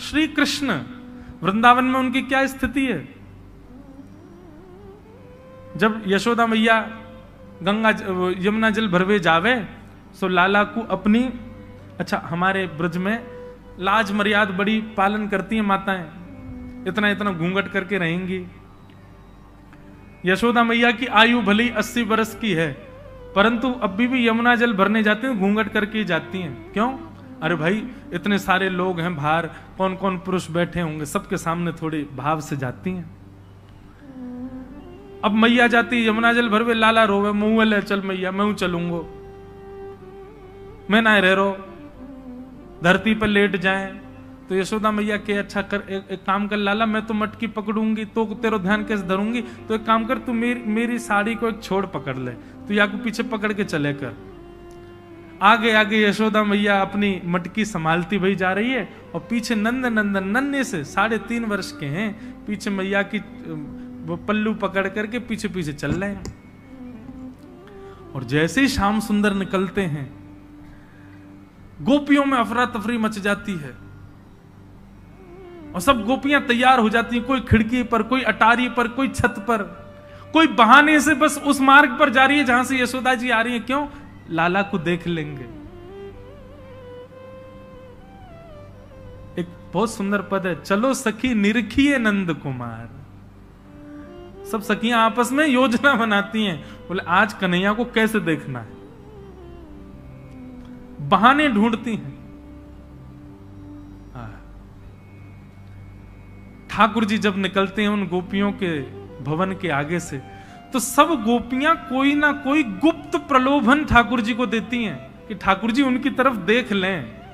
श्री कृष्ण वृंदावन में उनकी क्या स्थिति है? जब यशोदा मैया गंगा यमुना जल भरवे जावे सो लाला को अपनी, अच्छा हमारे ब्रज में लाज मर्याद बड़ी पालन करती हैं माताएं, इतना इतना घूंघट करके रहेंगी। यशोदा मैया की आयु भली 80 बरस की है, परंतु अभी भी यमुना जल भरने जाती हैं घूंघट करके ही जाती हैं। क्यों? अरे भाई इतने सारे लोग हैं बाहर, कौन कौन पुरुष बैठे होंगे, सबके सामने थोड़ी भाव से जाती हैं। अब मैया जाती यमुना जल भरवे, लाला रोवे, मुंह ले चल मैया मैं चलूंगो, मैं ना रह रो, धरती पर लेट जाए। तो यशोदा मैया के अच्छा कर, एक काम कर लाला, मैं तो मटकी पकड़ूंगी तो तेरा ध्यान कैसे धरूंगी, तो एक काम कर तू मेरी साड़ी को एक छोड़ पकड़ ले, तू या को पीछे पकड़ के चले कर। आगे आगे यशोदा मैया अपनी मटकी संभालती भई जा रही है और पीछे नंद नंदन नन्हे से 3.5 वर्ष के हैं, पीछे मैया की वो पल्लू पकड़ करके पीछे पीछे चल रहे हैं। और जैसे ही श्याम सुंदर निकलते हैं गोपियों में अफरा तफरी मच जाती है और सब गोपियां तैयार हो जाती हैं, कोई खिड़की पर, कोई अटारी पर, कोई छत पर, कोई बहाने से बस उस मार्ग पर जा रही है जहां से यशोदा जी आ रही है। क्यों? लाला को देख लेंगे। एक बहुत सुंदर पद है, चलो सखी निरखिए नंद कुमार। सब सखियां आपस में योजना बनाती हैं, बोले आज कन्हैया को कैसे देखना है, बहाने ढूंढती हैं। ठाकुर जी जब निकलते हैं उन गोपियों के भवन के आगे से, तो सब गोपियां कोई ना कोई गुप्त प्रलोभन ठाकुर जी को देती हैं कि ठाकुर जी उनकी तरफ देख लें।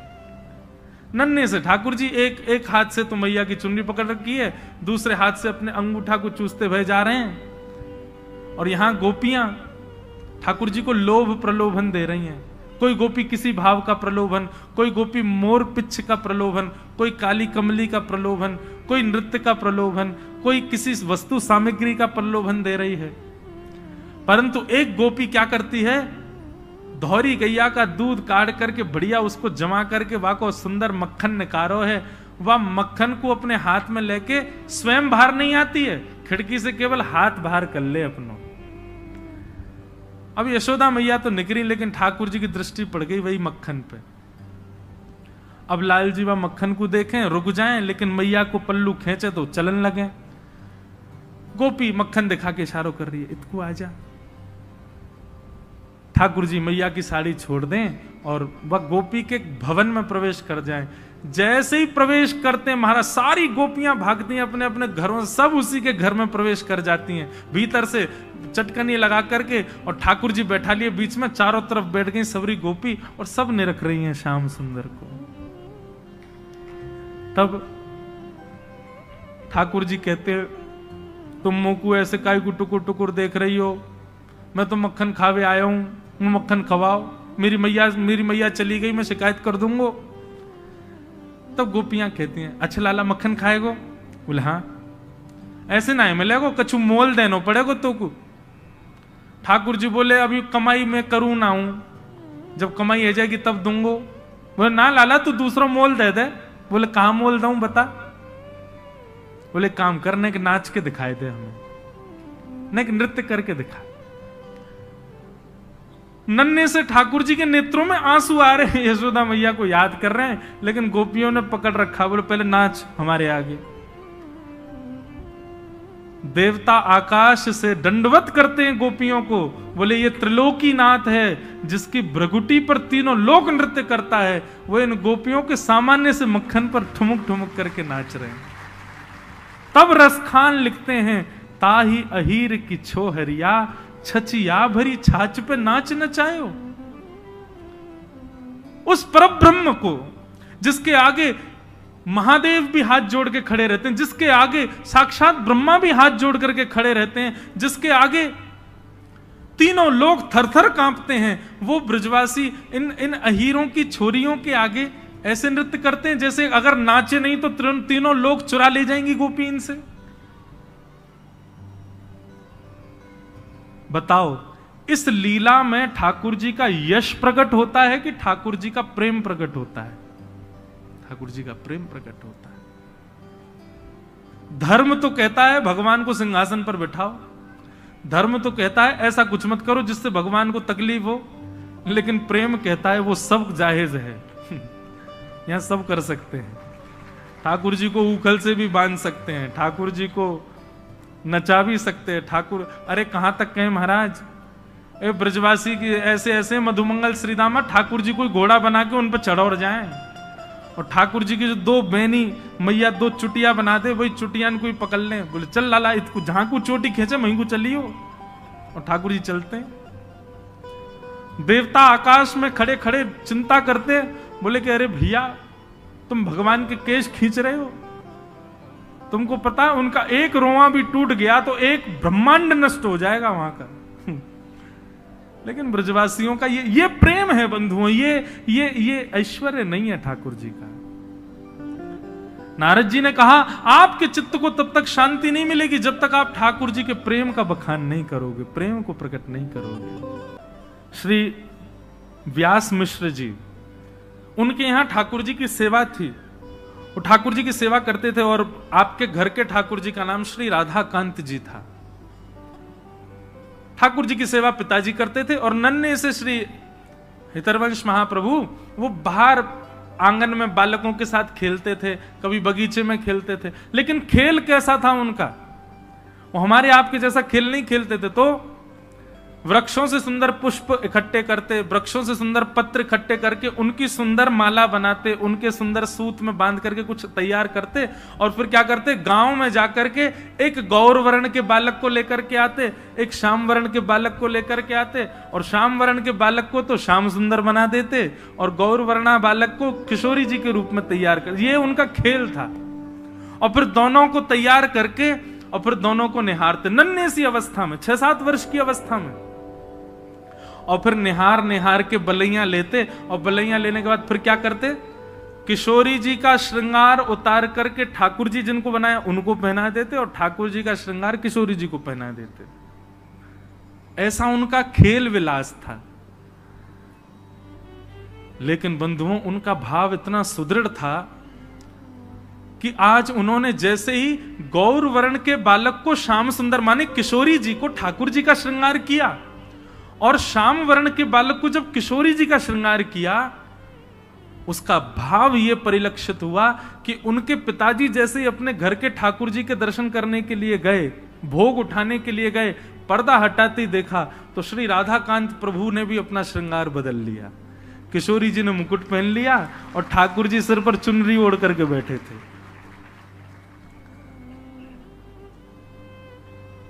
नन्हे से ठाकुर जी एक हाथ से तो मैया की चुनरी पकड़ रखी है, दूसरे हाथ से अपने अंगूठा को चूसते हुए जा रहे हैं, और यहां गोपियां ठाकुर जी को लोभ प्रलोभन दे रही हैं। कोई गोपी किसी भाव का प्रलोभन, कोई गोपी मोर पिच्छ का प्रलोभन, कोई काली कमली का प्रलोभन, कोई नृत्य का प्रलोभन, कोई किसी वस्तु सामग्री का प्रलोभन दे रही है। परंतु एक गोपी क्या करती है, धौरी गैया का दूध काट करके बढ़िया उसको जमा करके वह को सुंदर मक्खन निकारो है, वह मक्खन को अपने हाथ में लेके स्वयं बाहर नहीं आती है, खिड़की से केवल हाथ बाहर कर ले अपनों। अब यशोदा मैया तो निकली, लेकिन ठाकुर जी की दृष्टि पड़ गई वही मक्खन पे। अब लाल जी वह मक्खन को देखें, रुक जाएं, लेकिन मैया को पल्लू खींचे तो चलन लगे। गोपी मक्खन दिखा के इशारों कर रही है, इतको आजा। ठाकुर जी मैया की साड़ी छोड़ दें और वह गोपी के भवन में प्रवेश कर जाएं। जैसे ही प्रवेश करते हैं महाराज, सारी गोपियां भागती हैं अपने अपने घरों, सब उसी के घर में प्रवेश कर जाती हैं, भीतर से चटकनी लगा करके, और ठाकुर जी बैठा लिए बीच में, चारों तरफ बैठ गई सबरी गोपी और सब निरख रही हैं श्याम सुंदर को। तब ठाकुर जी कहते, तुम मुंह को ऐसे काय को टुकुर टुकुर देख रही हो, मैं तो मक्खन खावे आया हूं, मक्खन खवाओ, मेरी मैया चली गई, मैं शिकायत कर दूंगा। तब गोपियां कहती हैं, अच्छा लाला मक्खन खाएगो? बोले हाँ। ऐसे ना मिलेगो, कछु मोल देनो पड़ेगो तो को। ठाकुर जी बोले, अभी कमाई में करूं ना हूं, जब कमाई आ जाएगी तब दूंगो। बोले ना लाला तू दूसरा मोल दे दे। बोले कहां मोल दूं बता। बोले काम करने के नाच के दिखाए दे हमें, नहीं नृत्य करके दिखा। नन्हे से ठाकुर जी के नेत्रों में आंसू आ रहे हैं, यशोदा मैया को याद कर रहे हैं, लेकिन गोपियों ने पकड़ रखा। बोले पहले नाच हमारे आगे। देवता आकाश से दंडवत करते हैं गोपियों को, बोले ये त्रिलोकी नाथ है जिसकी भ्रगुटी पर तीनों लोक नृत्य करता है, वो इन गोपियों के सामान्य से मक्खन पर ठुमुक ठुमुक करके नाच रहे हैं। तब रसखान लिखते हैं, ताही अहीर की छोहरिया, छचिया भरी छाछ पे नाच नचायो। उस परब्रह्म को जिसके आगे महादेव भी हाथ जोड़ के खड़े रहते हैं, जिसके आगे साक्षात ब्रह्मा भी हाथ जोड़ करके खड़े रहते हैं, जिसके आगे तीनों लोग थरथर कांपते हैं, वो ब्रजवासी इन अहीरों की छोरियों के आगे ऐसे नृत्य करते हैं जैसे अगर नाचे नहीं तो तीनों लोग चुरा ले जाएंगी गोपी इनसे। बताओ, इस लीला में ठाकुर जी का यश प्रकट होता है कि ठाकुर जी का प्रेम प्रकट होता है? ठाकुर जी का प्रेम प्रकट होता है। धर्म तो कहता है भगवान को सिंहासन पर बिठाओ, धर्म तो कहता है ऐसा कुछ मत करो जिससे भगवान को तकलीफ हो, लेकिन प्रेम कहता है वो सब जायज है। यहां सब कर सकते हैं। ठाकुर जी को उखल से भी बांध सकते हैं, ठाकुर जी को नचा भी सकते हैं। ठाकुर, अरे कहां तक कहें महाराज, ए ब्रजवासी की ऐसे ऐसे मधुमंगल श्रीदामा, ठाकुर जी कोई घोड़ा बना के उन पर चढ़ जाए, और ठाकुर जी की जो दो बहनी मैया दो चुटिया बना दे, वही चुटिया कोई पकड़ ले, बोले चल लाला इसको जहां को चोटी खींचे वहीं को चलियो, और ठाकुर जी चलते हैं। देवता आकाश में खड़े खड़े चिंता करते, बोले कि अरे भैया तुम भगवान के केश खींच रहे हो, तुमको पता है उनका एक रोआ भी टूट गया तो एक ब्रह्मांड नष्ट हो जाएगा वहां का। लेकिन ब्रजवासियों का ये प्रेम है बंधुओं, ये ऐश्वर्य नहीं है ठाकुर जी का। नारद जी ने कहा आपके चित्त को तब तक शांति नहीं मिलेगी जब तक आप ठाकुर जी के प्रेम का बखान नहीं करोगे, प्रेम को प्रकट नहीं करोगे। श्री व्यास मिश्र जी, उनके यहां ठाकुर जी की सेवा थी, वो ठाकुर जी की सेवा करते थे, और आपके घर के ठाकुर जी का नाम श्री राधाकांत जी था। ठाकुर जी की सेवा पिताजी करते थे, और नन्हे से श्री हितरवंश महाप्रभु वो बाहर आंगन में बालकों के साथ खेलते थे, कभी बगीचे में खेलते थे। लेकिन खेल कैसा था उनका, वो हमारे आपके जैसा खेल नहीं खेलते थे। तो वृक्षों से सुंदर पुष्प इकट्ठे करते, वृक्षों से सुंदर पत्र इकट्ठे करके उनकी सुंदर माला बनाते, उनके सुंदर सूत में बांध करके कुछ तैयार करते, और फिर क्या करते, गांव में जाकर के एक गौर वर्ण के बालक को लेकर के आते, एक श्याम वर्ण के बालक को लेकर के आते, और श्याम वर्ण के बालक को तो श्याम सुंदर बना देते, और गौर वर्णा बालक को किशोरी जी के रूप में तैयार कर, ये उनका खेल था। और फिर दोनों को तैयार करके और फिर दोनों को निहारते, नन्हे सी अवस्था में, 6-7 वर्ष की अवस्था में, और फिर निहार निहार के बलैया लेते, और बलैया लेने के बाद फिर क्या करते, किशोरी जी का श्रृंगार उतार करके ठाकुर जी जिनको बनाया उनको पहना देते, और ठाकुर जी का श्रृंगार किशोरी जी को पहना देते। ऐसा उनका खेल विलास था। लेकिन बंधुओं उनका भाव इतना सुदृढ़ था कि आज उन्होंने जैसे ही गौर वर्ण के बालक को श्याम सुंदर माने किशोरी जी को ठाकुर जी का श्रृंगार किया, और श्याम वर्ण के बालक को जब किशोरी जी का श्रृंगार किया, उसका भाव यह परिलक्षित हुआ कि उनके पिताजी जैसे ही अपने घर के ठाकुर जी के दर्शन करने के लिए गए, भोग उठाने के लिए गए, पर्दा हटाते ही देखा तो श्री राधाकांत प्रभु ने भी अपना श्रृंगार बदल लिया। किशोरी जी ने मुकुट पहन लिया और ठाकुर जी सिर पर चुनरी ओढ़ करके बैठे थे।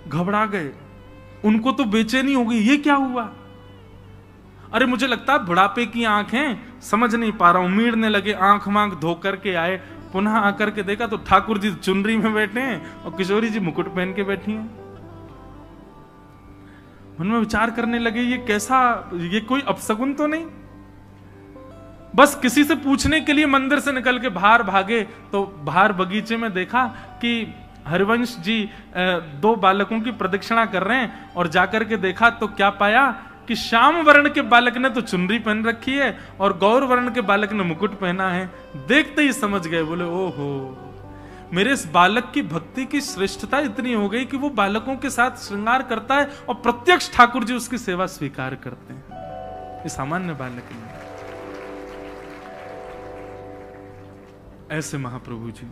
घबरा गए, उनको तो बेचैनी हो गई, ये क्या हुआ। अरे मुझे लगता है बुढ़ापे की आंखें, समझ नहीं पा रहा हूं, उम्मीदने लगे, आंख मांख धो करके आए, पुनः आकर के देखा तो ठाकुर जी चुनरी में बैठे हैं और किशोरी जी मुकुट पहन के बैठी हैं। मन में विचार करने लगे ये कैसा, ये कोई अपशगुन तो नहीं। बस किसी से पूछने के लिए मंदिर से निकल के बाहर भागे तो बाहर बगीचे में देखा कि हरिवंश जी 2 बालकों की प्रदक्षिणा कर रहे हैं, और जाकर के देखा तो क्या पाया कि श्याम वर्ण के बालक ने तो चुनरी पहन रखी है और गौर वर्ण के बालक ने मुकुट पहना है। देखते ही समझ गए, बोले ओहो, मेरे इस बालक की भक्ति की श्रेष्ठता इतनी हो गई कि वो बालकों के साथ श्रृंगार करता है और प्रत्यक्ष ठाकुर जी उसकी सेवा स्वीकार करते हैं। ये सामान्य बालक नहीं। ऐसे महाप्रभु जी,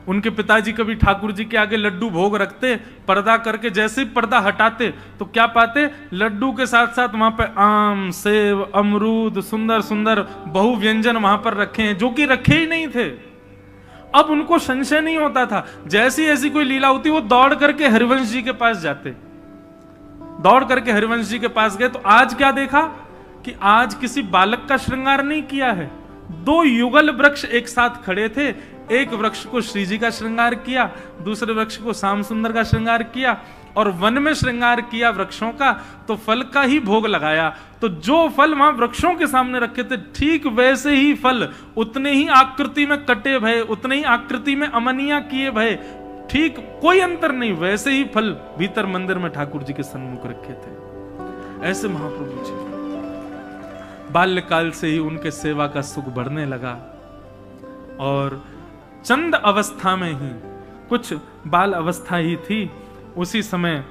उनके पिताजी कभी ठाकुर जी के आगे लड्डू भोग रखते, पर्दा करके जैसे ही पर्दा हटाते तो क्या पाते, लड्डू के साथ साथ वहां पे आम, सेब, अमरूद, सुंदर सुंदर बहु व्यंजन वहां पर रखे हैं जो कि रखे ही नहीं थे। अब उनको संशय नहीं होता था, जैसी ऐसी कोई लीला होती वो दौड़ करके हरिवंश जी के पास जाते। दौड़ करके हरिवंश जी के पास गए तो आज क्या देखा कि आज किसी बालक का श्रृंगार नहीं किया है। 2 युगल वृक्ष एक साथ खड़े थे, एक वृक्ष को श्री जी का श्रृंगार किया, दूसरे वृक्ष को श्याम सुंदर का श्रृंगार किया, और वन में श्रृंगार किया वृक्षों का तो फल का ही भोग लगाया। तो जो फल वहां वृक्षों के सामने रखे थे ठीक वैसे ही फल, उतने ही आकृति में कटे भय, उतने ही आकृति में अमनिया किए भय, ठीक कोई अंतर नहीं, वैसे ही फल भीतर मंदिर में ठाकुर जी के सन्मुख रखे थे। ऐसे महाप्रभु जी। बाल्यकाल से ही उनके सेवा का सुख बढ़ने लगा और चंद अवस्था में ही, कुछ बाल अवस्था ही थी, उसी समय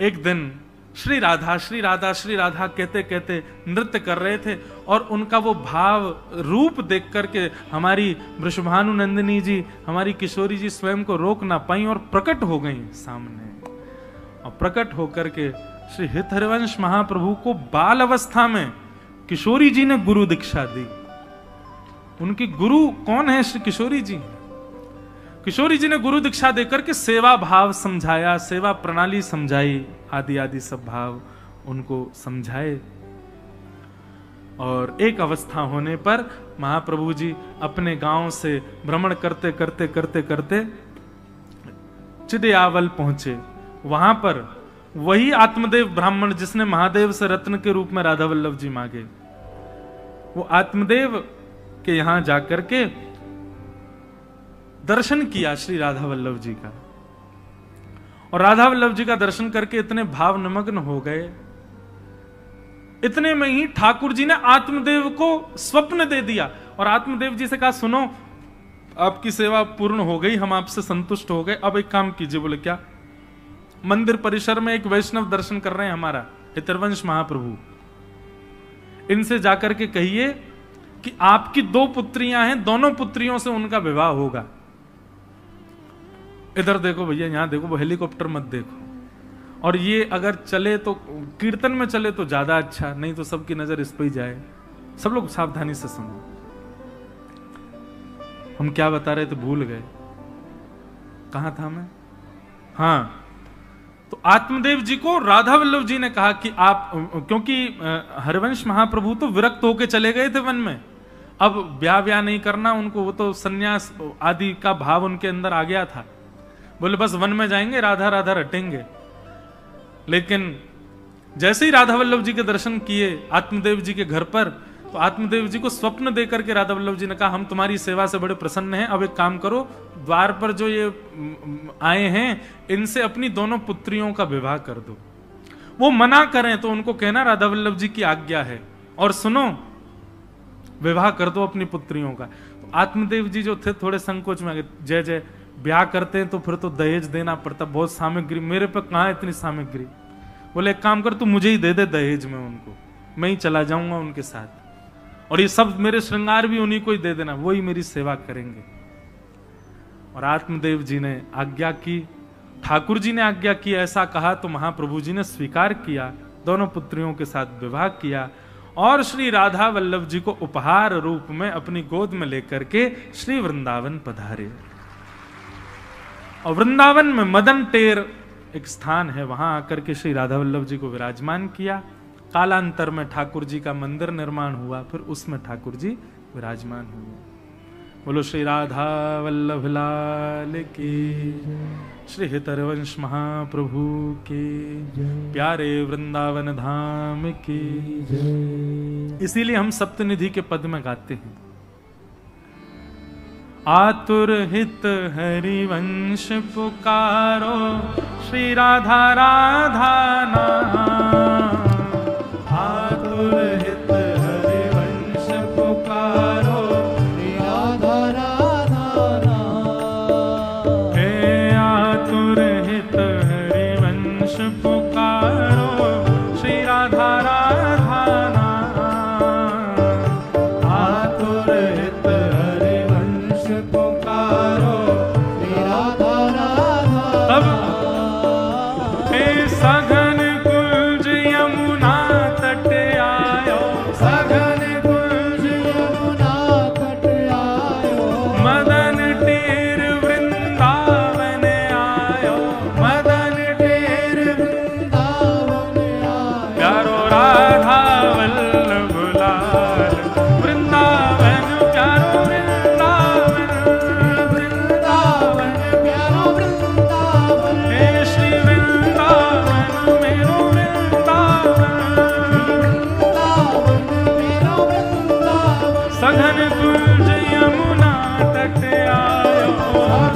एक दिन श्री राधा श्री राधा श्री राधा कहते कहते नृत्य कर रहे थे और उनका वो भाव रूप देख करके हमारी वृषभानु नंदिनी जी, हमारी किशोरी जी स्वयं को रोक ना पाई और प्रकट हो गई सामने। और प्रकट होकर के श्री हित हरिवंश महाप्रभु को बाल अवस्था में किशोरी जी ने गुरु दीक्षा दी। उनकी गुरु कौन है? श्री किशोरी जी। किशोरी जी ने गुरु दीक्षा देकर के सेवा भाव समझाया, सेवा प्रणाली समझाई, आदि आदि सब भाव उनको समझाए। और एक अवस्था होने पर महाप्रभु जी अपने गांव से भ्रमण करते करते करते करते चिदयावल पहुंचे। वहां पर वही आत्मदेव ब्राह्मण जिसने महादेव से रत्न के रूप में राधा वल्लभ जी मांगे, वो आत्मदेव के यहां जाकर के दर्शन किया श्री राधा वल्लभ जी का। और राधा वल्लभ जी का दर्शन करके इतने भाव निमग्न हो गए, इतने में ही ठाकुर जी ने आत्मदेव को स्वप्न दे दिया और आत्मदेव जी से कहा, सुनो आपकी सेवा पूर्ण हो गई, हम आपसे संतुष्ट हो गए, अब एक काम कीजिए। बोले क्या? मंदिर परिसर में एक वैष्णव दर्शन कर रहे हैं हमारा हितरवंश महाप्रभु, इनसे जाकर के कहिए कि आपकी 2 पुत्रियां हैं, दोनों पुत्रियों से उनका विवाह होगा। इधर देखो भैया, यहां देखो, वो हेलीकॉप्टर मत देखो। और ये अगर चले तो कीर्तन में चले तो ज्यादा अच्छा, नहीं तो सबकी नजर इस पे ही जाए। सब लोग सावधानी से सुनो, हम क्या बता रहे थे भूल गए, कहां था मैं? हाँ, तो आत्मदेव जी को राधा वल्लभ जी ने कहा कि आप, क्योंकि हरिवंश महाप्रभु तो विरक्त होके चले गए थे वन में, अब ब्याह नहीं करना उनको, वो तो सन्यास आदि का भाव उनके अंदर आ गया था। बोले बस वन में जाएंगे, राधा राधा रटेंगे। लेकिन जैसे ही राधा वल्लभ जी के दर्शन किए आत्मदेव जी के घर पर, तो आत्मदेव जी को स्वप्न देकर के राधा वल्लभ जी ने कहा, हम तुम्हारी सेवा से बड़े प्रसन्न हैं, अब एक काम करो, द्वार पर जो ये आए हैं इनसे अपनी दोनों पुत्रियों का विवाह कर दो। वो मना करें तो उनको कहना राधा वल्लभ जी की आज्ञा है, और सुनो विवाह कर दो अपनी पुत्रियों का। तो आत्मदेव जी जो थे थोड़े संकोच में आ गए, जय जय, ब्याह करते हैं तो फिर तो दहेज देना पड़ता, बहुत सामग्री, मेरे पे कहां इतनी सामग्री। बोले एक काम कर, तू मुझे ही दे दे दहेज में उनको, मैं ही चला जाऊंगा उनके साथ, और ये सब मेरे श्रृंगार भी उन्हीं को ही दे देना, वही मेरी सेवा करेंगे। और आत्मदेव जी ने आज्ञा की, ठाकुर जी ने आज्ञा की, ऐसा कहा तो महाप्रभु जी ने स्वीकार किया, दोनों पुत्रियों के साथ विवाह किया और श्री राधा वल्लभ जी को उपहार रूप में अपनी गोद में लेकर के श्री वृंदावन पधारे। और वृंदावन में मदन टेर एक स्थान है, वहां आकर के श्री राधा वल्लभ जी को विराजमान किया। कालांतर में ठाकुर जी का मंदिर निर्माण हुआ, फिर उसमें ठाकुर जी विराजमान हुए। बोलो श्री राधा वल्लभ लाल की, श्री हितरवंश महाप्रभु के, प्यारे वृंदावन धाम की। इसीलिए हम सप्तनिधि के पद में गाते हैं, आतुर हित हरिवंश पुकारो, श्री राधा राधा नाम। आतुर हित हरिवंश पुकारो, श्री राधा राधा नाम। हे आतुर हित हरिवंश पुकारो, श्री राधा राधा नाम। आतुर हित हरिवंश पुकारो, श्री राधा राधा नाम। हे सघन कुंज यमुना तट आयो, सघन कुंज यमुना तट आयो। मदन टेर वृंदावन आयो, मदन टेर वृंदावन आयो। प्यारो राधा वल्लभ लाल, वृंदावन प्यारो वृंदावन, वृंदावन प्यारो वृंदावन। हे श्री वृंदावन मेरो वृंदावन, वृंदावन मेरो वृंदावन। सघन कुंज यमुना तट आयो,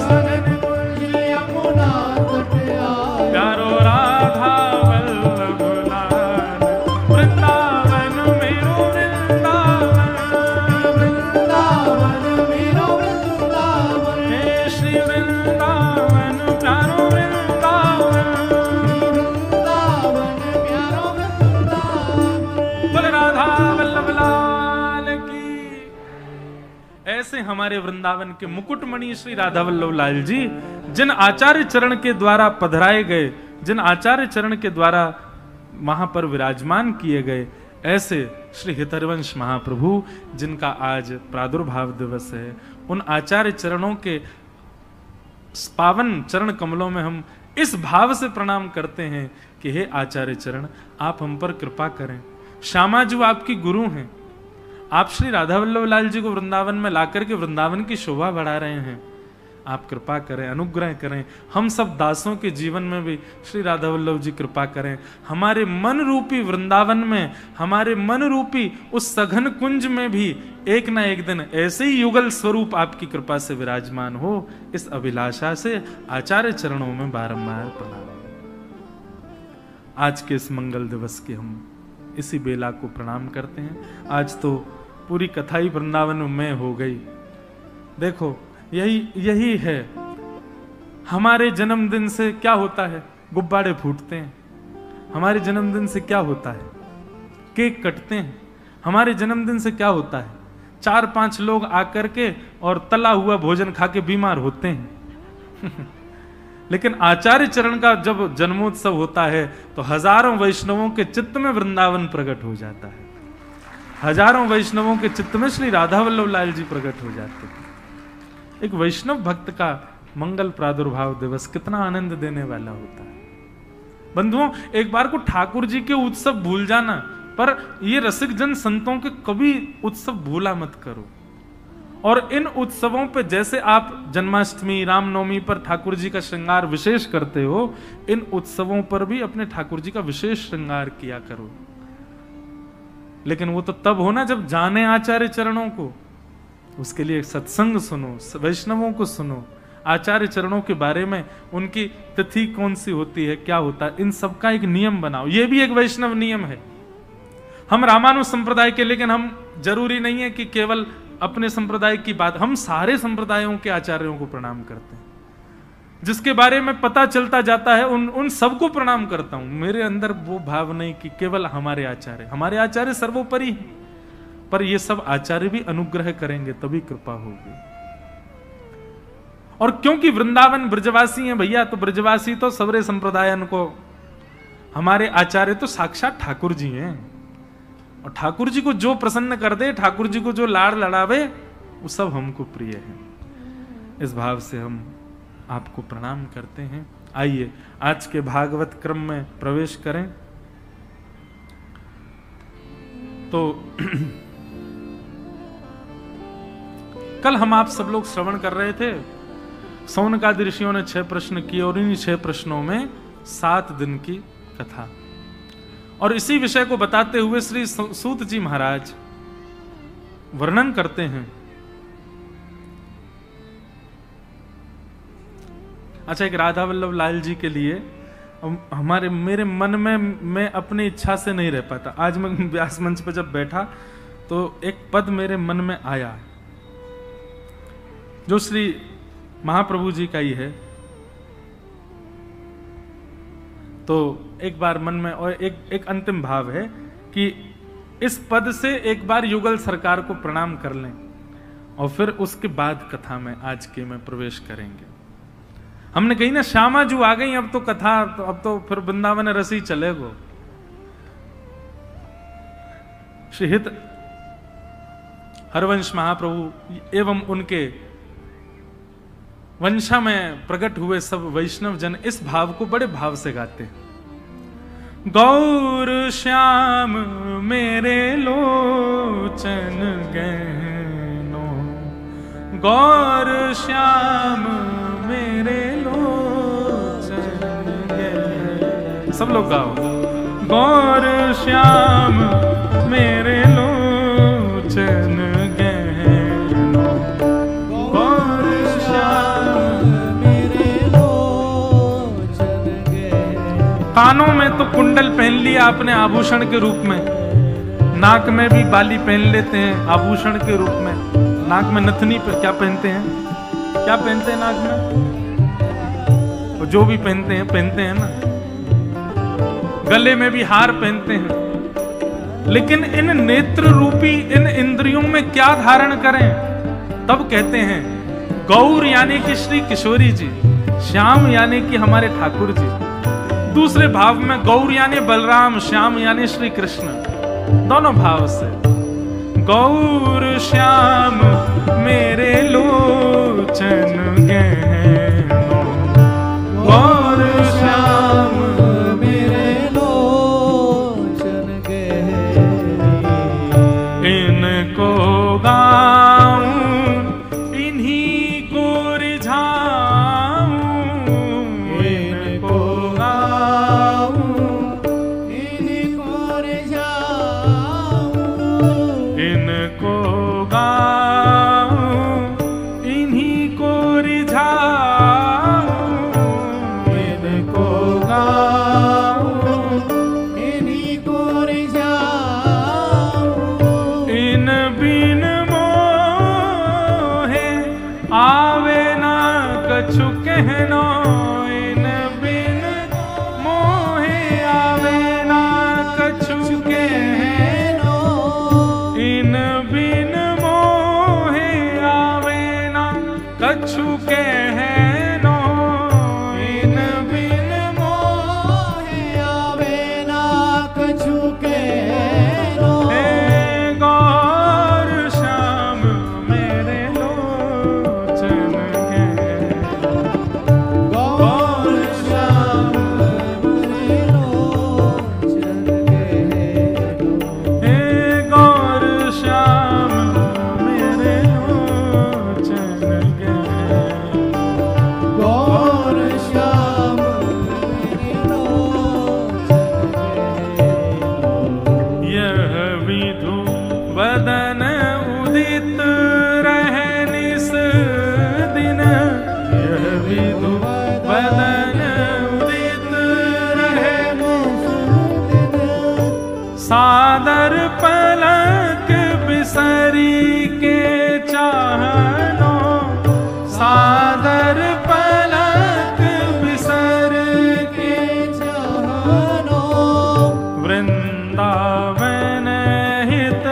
सघन कुंज यमुना तट आयो। प्यारो राधा वल्लभ लाल, वृंदावन ऐसे हमारे वृंदावन के मुकुटमणि श्री राधा वल्लभ लाल जी जिन आचार्य चरण के द्वारा पधराए गए, जिन आचार्य चरण के द्वारा वहां पर विराजमान किए गए, ऐसे श्री हितरवंश महाप्रभु जिनका आज प्रादुर्भाव दिवस है, उन आचार्य चरणों के पावन चरण कमलों में हम इस भाव से प्रणाम करते हैं कि हे आचार्य चरण, आप हम पर कृपा करें। श्यामा जी आपकी गुरु हैं, आप श्री राधा वल्लभ लाल जी को वृंदावन में लाकर के वृंदावन की शोभा बढ़ा रहे हैं, आप कृपा करें, अनुग्रह करें। हम सब दासों के जीवन में भी श्री राधा वल्लभ जी कृपा करें। हमारे मन रूपी वृंदावन में, हमारे मन रूपी उस सघन कुंज में भी एक ना एक दिन ऐसे ही युगल स्वरूप आपकी कृपा से विराजमान हो, इस अभिलाषा से आचार्य चरणों में बारंबार प्रणाम। आज के इस मंगल दिवस के हम इसी बेला को प्रणाम करते हैं। आज तो पूरी कथा ही वृंदावन में हो गई। देखो यही है, हमारे जन्मदिन से क्या होता है, गुब्बारे फूटते हैं। हमारे जन्मदिन से क्या होता है, केक कटते हैं। हमारे जन्मदिन से क्या होता है, 4-5 लोग आकर के और तला हुआ भोजन खा के बीमार होते हैं। लेकिन आचार्य चरण का जब जन्मोत्सव होता है तो हजारों वैष्णवों के चित्त में वृंदावन प्रकट हो जाता है, हजारों वैष्णवों के चित्त में श्री राधा वल्लभ लाल जी प्रकट हो जाते हैं। एक वैष्णव भक्त का मंगल प्रादुर्भाव दिवस कितना आनंद देने वाला होता है। बंधुओं, एक बार को ठाकुर जी के उत्सव भूल जाना, पर ये रसिक जन संतों के कभी उत्सव भूला मत करो। और इन उत्सवों पे जैसे आप जन्माष्टमी, रामनवमी पर ठाकुर जी का श्रृंगार विशेष करते हो, इन उत्सवों पर भी अपने ठाकुर जी का विशेष श्रृंगार किया करो। लेकिन वो तो तब हो ना जब जाने आचार्य चरणों को, उसके लिए सत्संग सुनो, वैष्णवों को सुनो, आचार्य चरणों के बारे में, उनकी तिथि कौन सी होती है, क्या होता है, इन सब का एक नियम बनाओ। ये भी एक वैष्णव नियम है। हम रामानुज संप्रदाय के, लेकिन हम जरूरी नहीं है कि केवल अपने संप्रदाय की बात, हम सारे संप्रदायों के आचार्यों को प्रणाम करते हैं। जिसके बारे में पता चलता जाता है उन सबको प्रणाम करता हूं। मेरे अंदर वो भाव नहीं कि केवल हमारे आचार्य सर्वोपरि हैं, पर ये सब आचार्य भी अनुग्रह करेंगे तभी कृपा होगी। और क्योंकि वृंदावन ब्रजवासी हैं भैया, तो ब्रजवासी तो सबरे संप्रदायन को, हमारे आचार्य तो साक्षात ठाकुर जी हैं। और ठाकुर जी को जो प्रसन्न कर दे, ठाकुर जी को जो लाड़ लड़ावे, वो सब हमको प्रिय है। इस भाव से हम आपको प्रणाम करते हैं। आइए आज के भागवत क्रम में प्रवेश करें। तो कल हम आप सब लोग श्रवण कर रहे थे, सौनकादि ऋषियों ने 6 प्रश्न किए और इन 6 प्रश्नों में 7 दिन की कथा। और इसी विषय को बताते हुए श्री सूत जी महाराज वर्णन करते हैं। अच्छा, एक राधा वल्लभ लाल जी के लिए मेरे मन में मैं अपनी इच्छा से नहीं रह पाता। आज मैं व्यास मंच पर जब बैठा तो एक पद मेरे मन में आया जो श्री महाप्रभु जी का ही है। तो एक बार मन में, और एक अंतिम भाव है कि इस पद से एक बार युगल सरकार को प्रणाम कर लें और फिर उसके बाद कथा में आज के में प्रवेश करेंगे। हमने कही ना श्यामा जू आ गई, अब तो कथा, तो अब तो फिर वृंदावन रसी चलेगो। श्री हित हरवंश महाप्रभु एवं उनके वंशा में प्रकट हुए सब वैष्णव जन इस भाव को बड़े भाव से गाते हैं। गौर श्याम मेरे लोचन गहनो, गौर श्याम मेरे लोचन गहनो। सब लोग गाओ। गौर श्याम मेरे लोचन गहनो, गौर श्याम मेरे लोचन गहनो। कानों में तो कुंडल पहन लिया आपने आभूषण के रूप में, नाक में भी बाली पहन लेते हैं आभूषण के रूप में। नाक में नथनी पर क्या पहनते हैं, क्या पहनते हैं नाक में, जो भी पहनते हैं ना। गले में भी हार पहनते हैं। लेकिन इन नेत्र रूपी इन इंद्रियों में क्या धारण करें, तब कहते हैं गौर यानी कि श्री किशोरी जी, श्याम यानी कि हमारे ठाकुर जी। दूसरे भाव में गौर यानी बलराम, श्याम यानी श्री कृष्ण, दोनों भाव से। गौर श्याम मेरे लोचन गहनो, गौर श्याम मेरे लोचन गहनो, इनको गाऊं इन्हीं को रिझाऊं, इनको गाऊं इन्हीं को रिझाऊं, इनको गाऊं इन्हीं को रिझाऊं, इनको गाऊं इन्हीं को रिझाऊं, इन बिन मोहे आवे ना कछु कहनो, इन बिन मोहे आवे ना कछु कहनो, इन बिन मोहे आवे ना कछु कहनो, इन बिन मोहे आवे ना कछु कहनो, हे गौर श्याम मेरे लोचन गहनो, गौर श्याम मेरे लोचन गहनो, हे गौर श्याम मेरे लोचन गहनो, गौर श्याम मेरे लोचन गहनो, यह विधु वदन उदित रहे निस दिन, यह विधु वदन उदित रहे सादर पलक बिसरी के चाहनो, सादर पलक बिसर के चाहनो, वृंदावन हित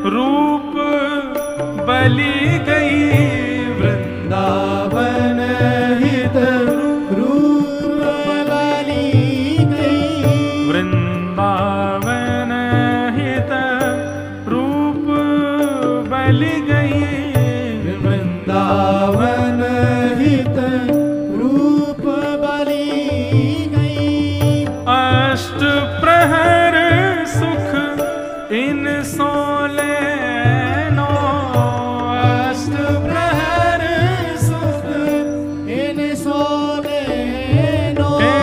रूप बलि गई, वृंदावन हित रूप बलि गई, वृंदावन हित रूप बलि गई, वृंदावन हित रूप बलि गई, अष्ट प्रहर सुख इन सोले नो, अष्ट प्रहर सुख इन सोले नो, हे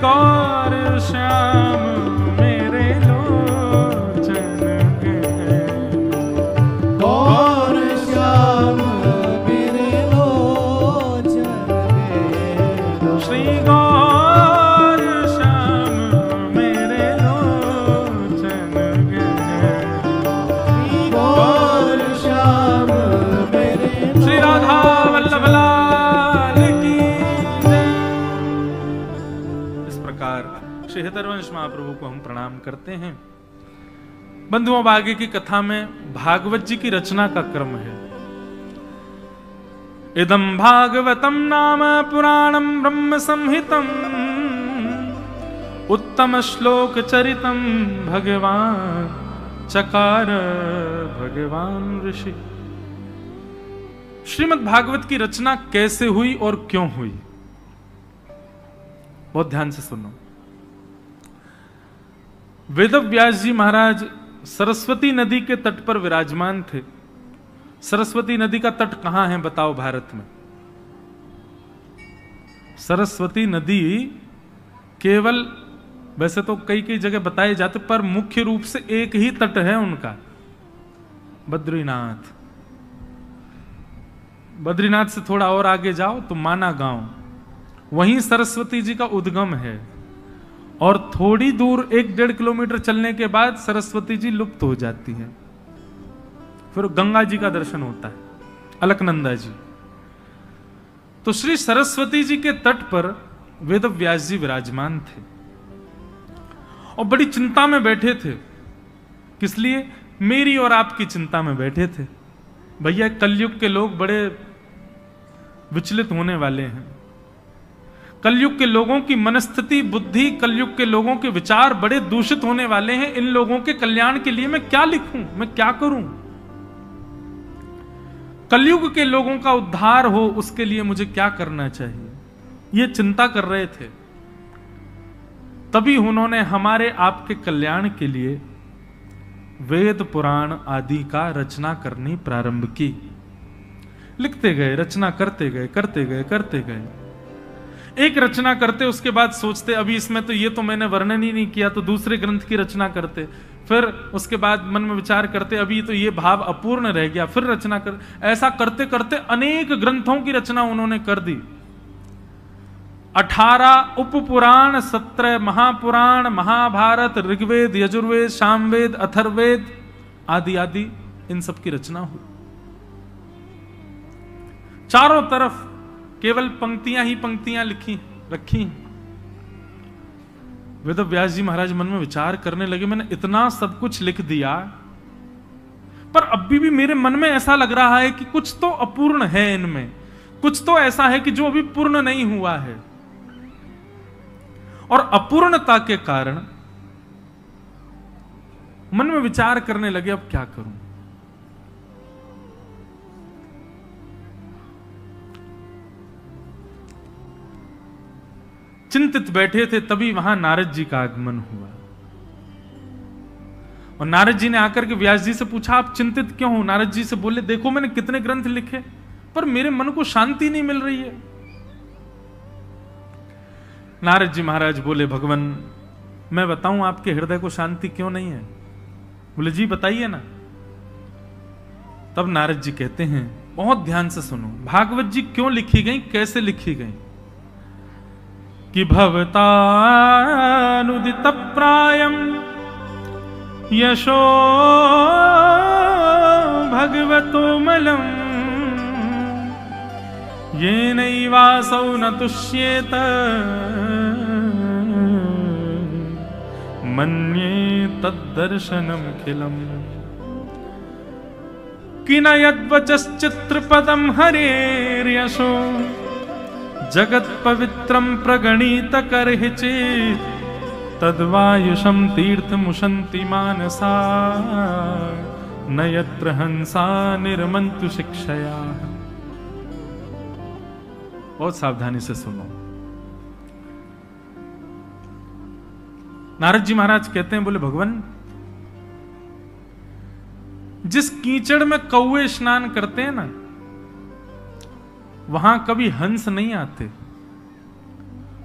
गौर श्याम मेरे लोचन गहनो, गौर श्याम मेरे लोचन गहनो, श्री गौर श्याम मेरे लोचन गहनो, गौर श्याम मेरे श्री राधा वल्लभ लाल की जय। इस प्रकार श्री हृदयवंश महाप्रभु को हम प्रणाम करते हैं। बंधुओं, आगे की कथा में भागवत जी की रचना का क्रम है। इदं भागवतम नाम पुराणम ब्रह्म संहितम, उत्तम श्लोक चरितम भगवान चकार भगवान ऋषि। श्रीमद् भागवत की रचना कैसे हुई और क्यों हुई, बहुत ध्यान से सुनो। वेदव्यास जी महाराज सरस्वती नदी के तट पर विराजमान थे। सरस्वती नदी का तट कहां है बताओ भारत में? सरस्वती नदी केवल, वैसे तो कई कई जगह बताए जाते, पर मुख्य रूप से एक ही तट है उनका, बद्रीनाथ। बद्रीनाथ से थोड़ा और आगे जाओ तो माना गांव, वहीं सरस्वती जी का उद्गम है। और थोड़ी दूर 1-1.5 किलोमीटर चलने के बाद सरस्वती जी लुप्त हो जाती है, फिर गंगा जी का दर्शन होता है, अलकनंदा जी। तो श्री सरस्वती जी के तट पर वेदव्यास जी विराजमान थे और बड़ी चिंता में बैठे थे। किस लिए? मेरी और आपकी चिंता में बैठे थे भैया कलयुग के लोग बड़े विचलित होने वाले हैं। कलयुग के लोगों की मनस्थिति, बुद्धि, कलयुग के लोगों के विचार बड़े दूषित होने वाले हैं। इन लोगों के कल्याण के लिए मैं क्या लिखूं, मैं क्या करूं? कलयुग के लोगों का उद्धार हो उसके लिए मुझे क्या करना चाहिए, ये चिंता कर रहे थे। तभी उन्होंने हमारे आपके कल्याण के लिए वेद पुराण आदि का रचना करनी प्रारंभ की। लिखते गए, रचना करते गए, करते गए, करते गए। एक रचना करते, उसके बाद सोचते अभी इसमें तो ये तो मैंने वर्णन ही नहीं किया, तो दूसरे ग्रंथ की रचना करते। फिर उसके बाद मन में विचार करते अभी तो ये भाव अपूर्ण रह गया, फिर रचना कर। ऐसा करते करते अनेक ग्रंथों की रचना उन्होंने कर दी। 18 उपपुराण, 17 महापुराण, महाभारत, ऋग्वेद, यजुर्वेद, सामवेद, अथर्ववेद आदि आदि इन सब की रचना हुई। चारों तरफ केवल पंक्तियां ही पंक्तियां लिखी रखी। वेद व्यास जी महाराज मन में विचार करने लगे, मैंने इतना सब कुछ लिख दिया, पर अभी भी मेरे मन में ऐसा लग रहा है कि कुछ तो अपूर्ण है इनमें, कुछ तो ऐसा है कि जो अभी पूर्ण नहीं हुआ है। और अपूर्णता के कारण मन में विचार करने लगे अब क्या करूं। चिंतित बैठे थे, तभी वहां नारद जी का आगमन हुआ। और नारद जी ने आकर के व्यास जी से पूछा आप चिंतित क्यों हो? नारद जी से बोले देखो मैंने कितने ग्रंथ लिखे, पर मेरे मन को शांति नहीं मिल रही है। नारद जी महाराज बोले भगवान मैं बताऊं आपके हृदय को शांति क्यों नहीं है? बोले जी बताइए ना। तब नारद जी कहते हैं, बहुत ध्यान से सुनो, भागवत जी क्यों लिखी गई, कैसे लिखी गई? कि भवतानुदित प्रायम यशो भगवतो मलम ये नैवासौ न तुष्येत मन्ये तद्दर्शनम खिलम कि न यद्वचश्चित्रपदम हरेर्यशो जगत पवित्रम प्रगणित करहि चेत् तद्वायुषम तीर्थमुशन्ति मानसा न यत्र हंसा निर्मन्तु शिक्षया। बहुत सावधानी से सुनो। नारद जी महाराज कहते हैं, बोले भगवान जिस कीचड़ में कौवे स्नान करते हैं ना, वहां कभी हंस नहीं आते।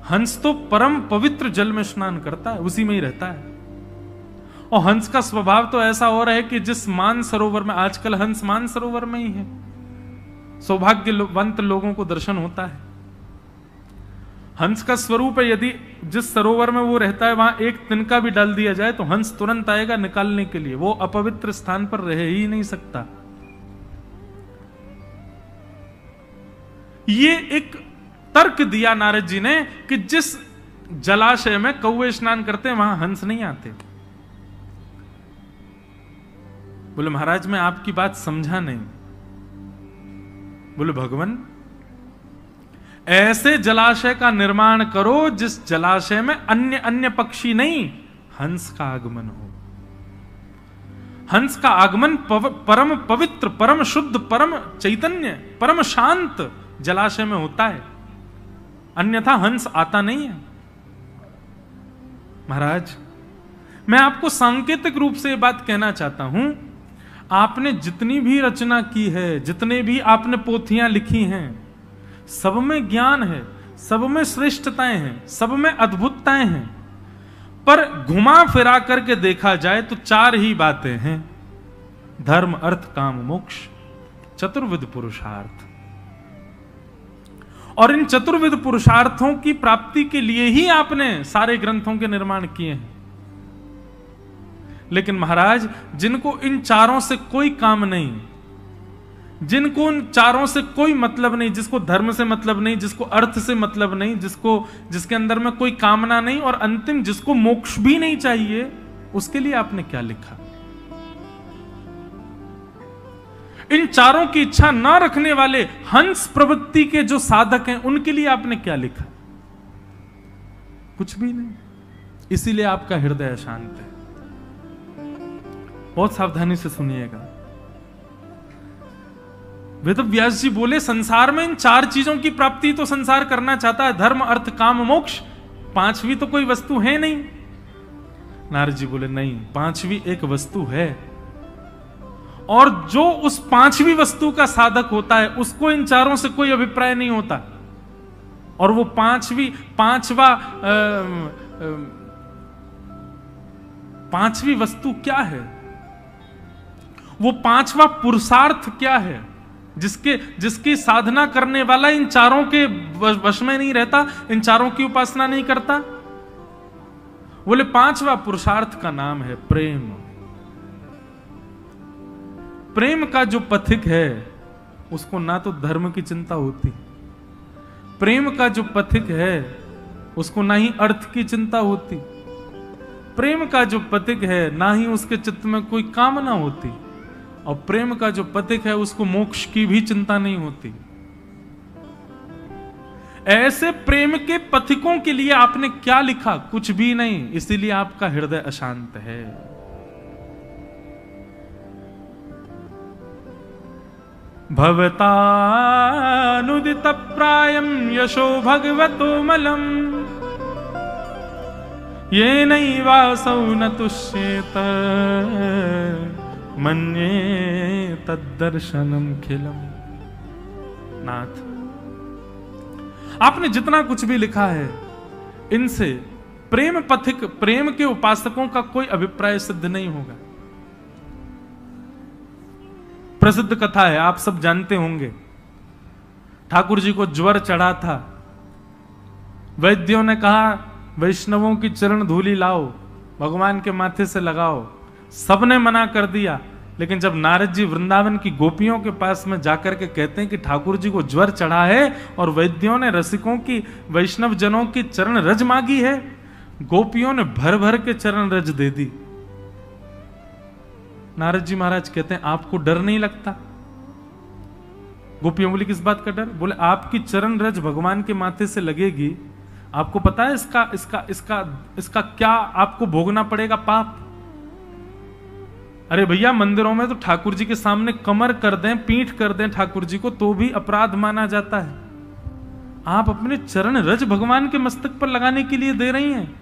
हंस तो परम पवित्र जल में स्नान करता है, उसी में ही रहता है। और हंस का स्वभाव तो ऐसा हो रहा है कि जिस मान सरोवर में, आजकल हंस मान सरोवर में ही है, सौभाग्यवंत लोगों को दर्शन होता है। हंस का स्वरूप है, यदि जिस सरोवर में वो रहता है वहां एक तिनका भी डाल दिया जाए तो हंस तुरंत आएगा निकालने के लिए, वो अपवित्र स्थान पर रह ही नहीं सकता। ये एक तर्क दिया नारद जी ने कि जिस जलाशय में कौवे स्नान करते हैं वहां हंस नहीं आते। बोले महाराज मैं आपकी बात समझा नहीं। बोले भगवान ऐसे जलाशय का निर्माण करो जिस जलाशय में अन्य अन्य पक्षी नहीं, हंस का आगमन हो। हंस का आगमन परम पवित्र, परम शुद्ध, परम चैतन्य, परम शांत जलाशय में होता है, अन्यथा हंस आता नहीं है। महाराज मैं आपको सांकेतिक रूप से यह बात कहना चाहता हूं, आपने जितनी भी रचना की है, जितने भी आपने पोथियां लिखी हैं, सब में ज्ञान है, सब में श्रेष्ठताएं हैं, सब में अद्भुतताएं हैं, पर घुमा फिरा करके देखा जाए तो चार ही बातें हैं: धर्म, अर्थ, काम, मोक्ष, चतुर्विध पुरुषार्थ। और इन चतुर्विध पुरुषार्थों की प्राप्ति के लिए ही आपने सारे ग्रंथों के निर्माण किए हैं। लेकिन महाराज जिनको इन चारों से कोई काम नहीं, जिनको उन चारों से कोई मतलब नहीं, जिसको धर्म से मतलब नहीं, जिसको अर्थ से मतलब नहीं, जिसके अंदर में कोई कामना नहीं, और अंतिम जिसको मोक्ष भी नहीं चाहिए, उसके लिए आपने क्या लिखा? इन चारों की इच्छा ना रखने वाले हंस प्रवृत्ति के जो साधक हैं, उनके लिए आपने क्या लिखा? कुछ भी नहीं। इसीलिए आपका हृदय अशांत है। बहुत सावधानी से सुनिएगा। वेद व्यास जी बोले, संसार में इन चार चीजों की प्राप्ति तो संसार करना चाहता है, धर्म अर्थ काम मोक्ष। पांचवी तो कोई वस्तु है नहीं। नारद जी बोले, नहीं, पांचवी एक वस्तु है, और जो उस पांचवी वस्तु का साधक होता है उसको इन चारों से कोई अभिप्राय नहीं होता। और वो पांचवी वस्तु क्या है? वो पांचवा पुरुषार्थ क्या है जिसकी साधना करने वाला इन चारों के वश में नहीं रहता, इन चारों की उपासना नहीं करता? बोले पांचवा पुरुषार्थ का नाम है प्रेम। प्रेम का जो पथिक है उसको ना तो धर्म की चिंता होती, प्रेम का जो पथिक है उसको ना ही अर्थ की चिंता होती, प्रेम का जो पथिक है ना ही उसके चित्त में कोई कामना होती, और प्रेम का जो पथिक है उसको मोक्ष की भी चिंता नहीं होती। ऐसे प्रेम के पथिकों के लिए आपने क्या लिखा? कुछ भी नहीं। इसीलिए आपका हृदय अशांत है। भवतानुदित प्रायम यशो भगवतो मलम ये नैवासौ न तुष्येत मन्ये तद्दर्शनम खिलम। नाथ, आपने जितना कुछ भी लिखा है, इनसे प्रेम पथिक, प्रेम के उपासकों का कोई अभिप्राय सिद्ध नहीं होगा। प्रसिद्ध कथा है, आप सब जानते होंगे। ठाकुर जी को ज्वर चढ़ा था। वैद्यों ने कहा, वैष्णवों की चरण धूली लाओ, भगवान के माथे से लगाओ। सबने मना कर दिया। लेकिन जब नारद जी वृंदावन की गोपियों के पास में जाकर के कहते हैं कि ठाकुर जी को ज्वर चढ़ा है और वैद्यों ने रसिकों की, वैष्णव जनों की चरण रज मांगी है, गोपियों ने भर भर के चरण रज दे दी। नारद जी महाराज कहते हैं, आपको डर नहीं लगता? गोपियों बोली, किस बात का डर? बोले, आपकी चरण रज भगवान के माथे से लगेगी, आपको पता है इसका क्या आपको भोगना पड़ेगा पाप? अरे भैया, मंदिरों में तो ठाकुर जी के सामने कमर कर दें, पीठ कर दें ठाकुर जी को, तो भी अपराध माना जाता है। आप अपने चरण रज भगवान के मस्तक पर लगाने के लिए दे रही हैं।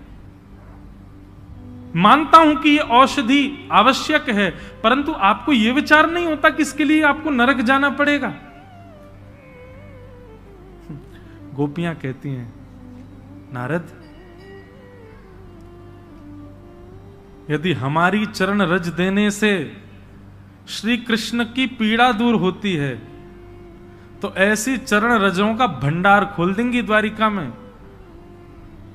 मानता हूं कि ये औषधि आवश्यक है, परंतु आपको यह विचार नहीं होता कि इसके लिए आपको नरक जाना पड़ेगा। गोपियां कहती हैं, नारद, यदि हमारी चरण रज देने से श्री कृष्ण की पीड़ा दूर होती है तो ऐसी चरण रजों का भंडार खोल देंगी द्वारिका में,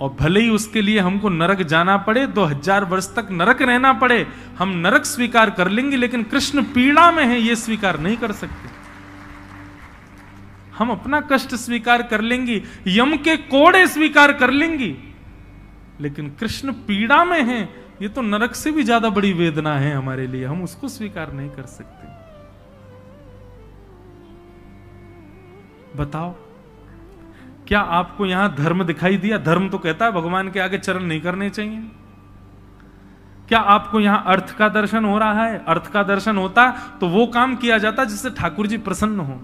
और भले ही उसके लिए हमको नरक जाना पड़े, 2000 वर्ष तक नरक रहना पड़े, हम नरक स्वीकार कर लेंगे, लेकिन कृष्ण पीड़ा में है, यह स्वीकार नहीं कर सकते। हम अपना कष्ट स्वीकार कर लेंगी, यम के कोड़े स्वीकार कर लेंगी, लेकिन कृष्ण पीड़ा में है, ये तो नरक से भी ज्यादा बड़ी वेदना है हमारे लिए, हम उसको स्वीकार नहीं कर सकते। बताओ, क्या आपको यहां धर्म दिखाई दिया? धर्म तो कहता है भगवान के आगे चरण नहीं करने चाहिए। क्या आपको यहां अर्थ का दर्शन हो रहा है? अर्थ का दर्शन होता तो वो काम किया जाता जिससे ठाकुर जी प्रसन्न हो,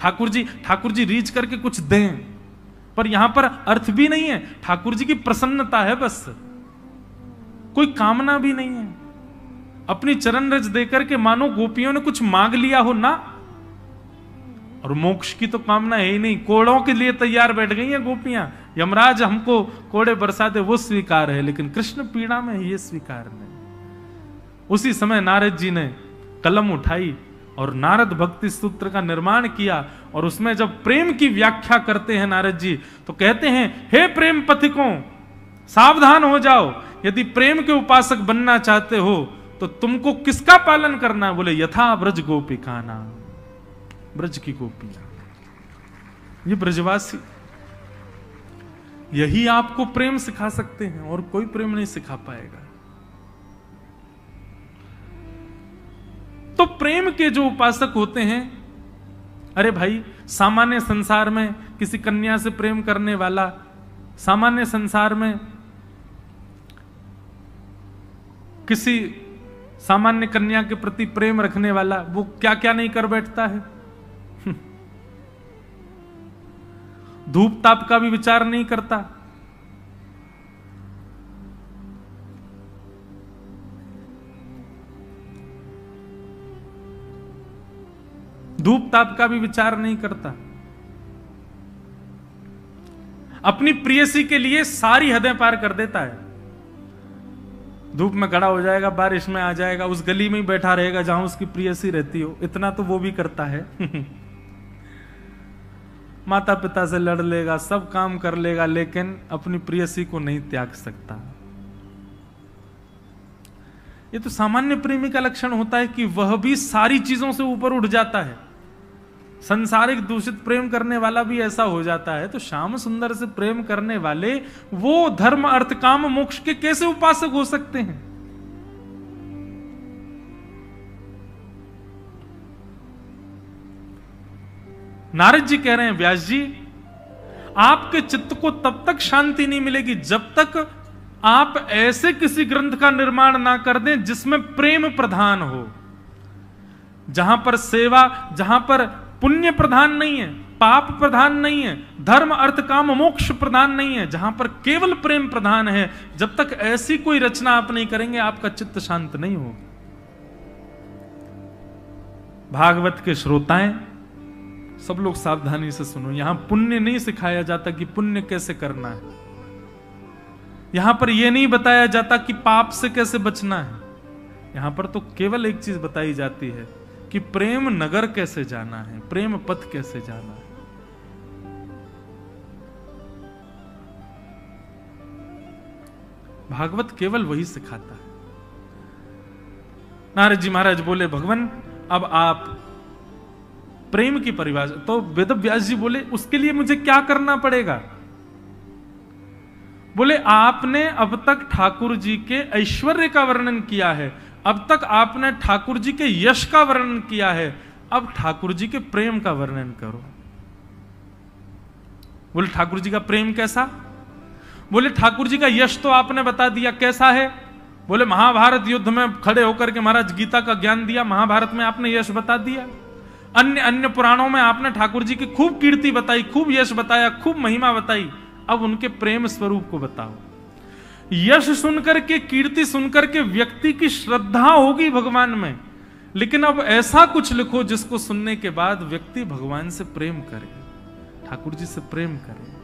ठाकुर जी रीच करके कुछ दें, पर यहां पर अर्थ भी नहीं है, ठाकुर जी की प्रसन्नता है बस, कोई कामना भी नहीं है। अपनी चरण रज देकर के मानो गोपियों ने कुछ मांग लिया हो ना, और मोक्ष की तो कामना है ही नहीं, कोड़ों के लिए तैयार बैठ गई हैं गोपियां। यमराज हमको कोड़े बरसा दे वो स्वीकार है, लेकिन कृष्ण पीड़ा में ये स्वीकार नहीं। उसी समय नारद जी ने कलम उठाई और नारद भक्ति सूत्र का निर्माण किया, और उसमें जब प्रेम की व्याख्या करते हैं नारद जी, तो कहते हैं, हे प्रेम पथिकों, सावधान हो जाओ, यदि प्रेम के उपासक बनना चाहते हो तो तुमको किसका पालन करना है? बोले, यथा ब्रज गोपिका नाम, ब्रज की गोपियां, ये ब्रजवासी, यही आपको प्रेम सिखा सकते हैं, और कोई प्रेम नहीं सिखा पाएगा। तो प्रेम के जो उपासक होते हैं, अरे भाई सामान्य संसार में किसी कन्या से प्रेम करने वाला, सामान्य संसार में किसी सामान्य कन्या के प्रति प्रेम रखने वाला, वो क्या क्या नहीं कर बैठता है। धूप ताप का भी विचार नहीं करता, धूप ताप का भी विचार नहीं करता, अपनी प्रेयसी के लिए सारी हदें पार कर देता है। धूप में खड़ा हो जाएगा, बारिश में आ जाएगा, उस गली में ही बैठा रहेगा जहां उसकी प्रेयसी रहती हो, इतना तो वो भी करता है। माता पिता से लड़ लेगा, सब काम कर लेगा, लेकिन अपनी प्रेयसी को नहीं त्याग सकता। ये तो सामान्य प्रेमी का लक्षण होता है कि वह भी सारी चीजों से ऊपर उठ जाता है। संसारिक दूषित प्रेम करने वाला भी ऐसा हो जाता है, तो श्याम सुंदर से प्रेम करने वाले वो धर्म अर्थ काम मोक्ष के कैसे उपासक हो सकते हैं? नारद जी कह रहे हैं, व्यास जी आपके चित्त को तब तक शांति नहीं मिलेगी जब तक आप ऐसे किसी ग्रंथ का निर्माण ना कर दें जिसमें प्रेम प्रधान हो, जहां पर सेवा, जहां पर पुण्य प्रधान नहीं है, पाप प्रधान नहीं है, धर्म अर्थ काम मोक्ष प्रधान नहीं है, जहां पर केवल प्रेम प्रधान है। जब तक ऐसी कोई रचना आप नहीं करेंगे, आपका चित्त शांत नहीं होगा। भागवत के श्रोताएं सब लोग सावधानी से सुनो, यहां पुण्य नहीं सिखाया जाता कि पुण्य कैसे करना है, यहां पर यह नहीं बताया जाता कि पाप से कैसे बचना है। यहां पर तो केवल एक चीज बताई जाती है कि प्रेम नगर कैसे जाना है, प्रेम पथ कैसे जाना है। भागवत केवल वही सिखाता है। नारद जी महाराज बोले, भगवान अब आप प्रेम की परिभाषा, तो वेद व्यास जी बोले उसके लिए मुझे क्या करना पड़ेगा? बोले आपने अब तक ठाकुर जी के ऐश्वर्य का वर्णन किया है, अब तक आपने ठाकुर जी के यश का वर्णन किया है, अब ठाकुर जी के प्रेम का वर्णन करो। बोले ठाकुर जी का प्रेम कैसा? बोले ठाकुर जी का यश तो आपने बता दिया, कैसा है? बोले महाभारत युद्ध में खड़े होकर के महाराज गीता का ज्ञान दिया, महाभारत में आपने यश बता दिया। अन्य अन्य पुराणों में आपने ठाकुर जी की खूब कीर्ति बताई, खूब यश बताया, खूब महिमा बताई, अब उनके प्रेम स्वरूप को बताओ। यश सुनकर के, कीर्ति सुनकर के व्यक्ति की श्रद्धा होगी भगवान में, लेकिन अब ऐसा कुछ लिखो जिसको सुनने के बाद व्यक्ति भगवान से प्रेम करे, ठाकुर जी से प्रेम करे।